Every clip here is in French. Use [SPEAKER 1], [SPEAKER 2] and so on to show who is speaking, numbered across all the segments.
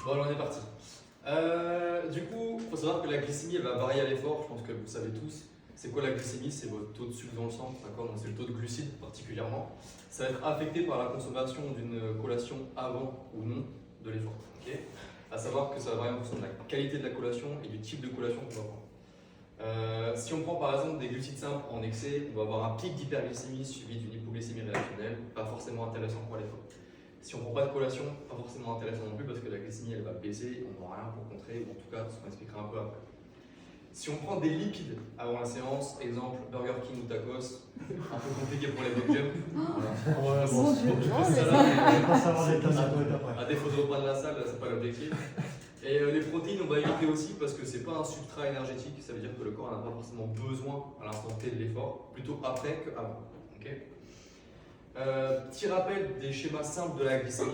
[SPEAKER 1] Bon, on est parti. Du coup, il faut savoir que la glycémie elle va varier à l'effort, je pense que vous le savez tous. C'est quoi la glycémie? C'est votre taux de sucre dans le sang, d'accord? Donc c'est le taux de glucides particulièrement. Ça va être affecté par la consommation d'une collation avant ou non de l'effort. Okay, à savoir que ça va varier en fonction de la qualité de la collation et du type de collation qu'on va prendre. Si on prend par exemple des glucides simples en excès, on va avoir un pic d'hyperglycémie suivi d'une hypoglycémie réactionnelle, pas forcément intéressant pour l'effort. Si on ne prend pas de collation, pas forcément intéressant non plus parce que la glycémie elle va baisser, on n'aura rien pour contrer, ou en tout cas ce qu'on expliquera un peu après. Si on prend des lipides avant la séance, exemple Burger King ou tacos, un peu compliqué pour les block jump. Voilà. À défaut de repas de la salle, c'est pas l'objectif. Et les protéines, on va éviter aussi parce que c'est pas un substrat énergétique, ça veut dire que le corps n'a pas forcément besoin à l'instant T de l'effort, plutôt après qu'avant. Okay, petit rappel des schémas simples de la glycémie.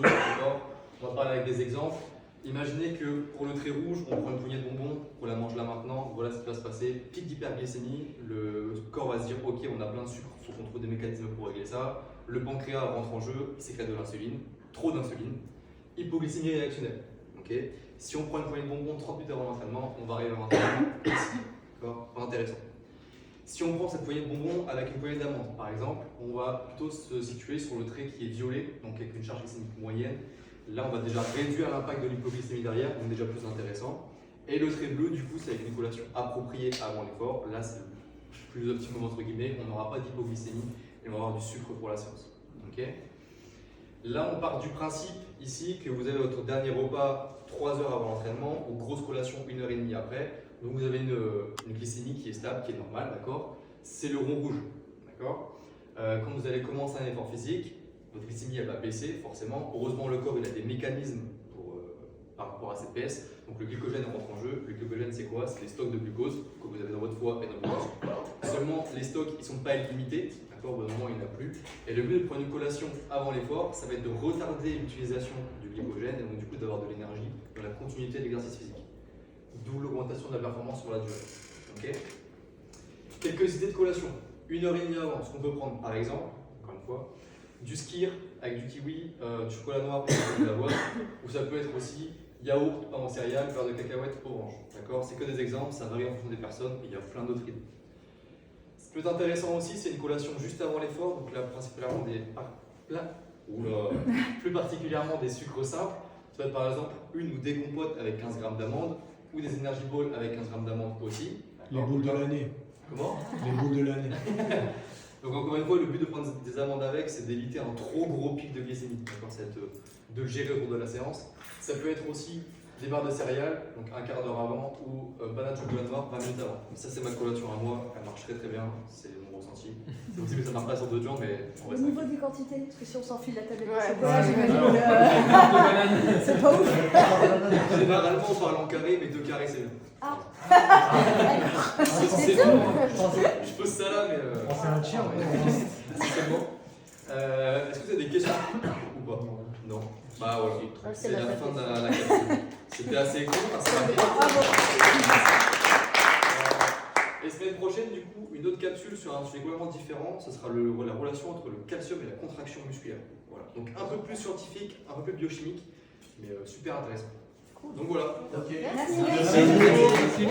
[SPEAKER 1] On va parler avec des exemples. Imaginez que pour le trait rouge, on prend une poignée de bonbons, on la mange là maintenant, voilà ce qui va se passer. Pic d'hyperglycémie, le corps va se dire ok, on a plein de sucre, il faut qu'on trouve des mécanismes pour régler ça. Le pancréas rentre en jeu, il sécrète de l'insuline, trop d'insuline. Hypoglycémie réactionnelle. Okay, si on prend une poignée de bonbons 30 minutes avant l'entraînement, on va arriver à l'entraînement ici. Pas intéressant. Si on prend cette poignée de bonbons avec une poignée d'amandes, par exemple, on va plutôt se situer sur le trait qui est violet, donc avec une charge glycémique moyenne. Là, on va déjà réduire l'impact de l'hypoglycémie derrière, donc déjà plus intéressant. Et le trait bleu, du coup, c'est avec une collation appropriée avant l'effort. Là, c'est le plus optimum entre guillemets. On n'aura pas d'hypoglycémie et on va avoir du sucre pour la séance. Okay, là, on part du principe ici que vous avez votre dernier repas 3 heures avant l'entraînement ou grosse collation 1h30 après. Donc vous avez une glycémie qui est stable, qui est normale, d'accord? C'est le rond rouge, d'accord? Quand vous allez commencer un effort physique, votre glycémie elle va baisser forcément. Heureusement, le corps il a des mécanismes par rapport à cette baisse. Donc le glycogène rentre en jeu. Le glycogène c'est quoi? C'est les stocks de glucose que vous avez dans votre foie et dans votre corps. Seulement les stocks ils ne sont pas illimités, d'accord? Au bout d'un moment il n'y en a plus. Et le but de prendre une collation avant l'effort, ça va être de retarder l'utilisation du glycogène et donc du coup d'avoir de l'énergie dans la continuité de l'exercice physique. D'où l'augmentation de la performance sur la durée. Okay, quelques idées de collation. 1h30 avant, ce qu'on peut prendre par exemple, encore une fois, du skyr avec du kiwi, du chocolat noir et de l'avoine, ou ça peut être aussi yaourt, pain en céréales, beurre de cacahuète, orange. D'accord, c'est que des exemples, ça varie en fonction des personnes, et il y a plein d'autres idées. Ce qui peut être intéressant aussi, c'est une collation juste avant l'effort, donc là principalement plus particulièrement des sucres simples. Ça peut être par exemple une ou des compotes avec 15 g d'amandes, ou des energy balls avec 15 g d'amandes aussi.
[SPEAKER 2] Les boules de l'année.
[SPEAKER 1] Comment?
[SPEAKER 2] Les boules de l'année.
[SPEAKER 1] Donc encore une fois, le but de prendre des amandes avec, c'est d'éviter un trop gros pic de glycémie. C'est de le gérer au cours de la séance. Ça peut être aussi des barres de céréales, donc un quart d'heure avant, ou banane chocolat noir 20 minutes avant. Ça c'est ma collation à moi, elle marche très très bien, c'est mon ressenti. C'est possible que ça ne marche pas sur d'autres gens, mais on
[SPEAKER 3] Au niveau des quantités, parce que si on s'enfile la tablette de
[SPEAKER 4] Ouais.
[SPEAKER 3] chocolat, j'imagine que c'est pas ouf.
[SPEAKER 1] Généralement on parle en carré, mais 2 carrés c'est bien.
[SPEAKER 3] Ah.
[SPEAKER 1] C'est
[SPEAKER 3] C'est
[SPEAKER 1] bon.
[SPEAKER 3] tout.
[SPEAKER 1] Je pose ça là, mais.
[SPEAKER 2] C'est un tir.
[SPEAKER 1] C'est bon. Est-ce que vous avez des questions ou pas? Non. Bah voilà. C'est la fin de la capsule. C'était assez court, assez rapide. Et semaine prochaine, du coup, une autre capsule sur un sujet complètement différent. Ce sera la relation entre le calcium et la contraction musculaire. Voilà. Donc un peu plus scientifique, un peu plus biochimique, mais super intéressant. Donc voilà.
[SPEAKER 3] Merci.
[SPEAKER 2] Merci.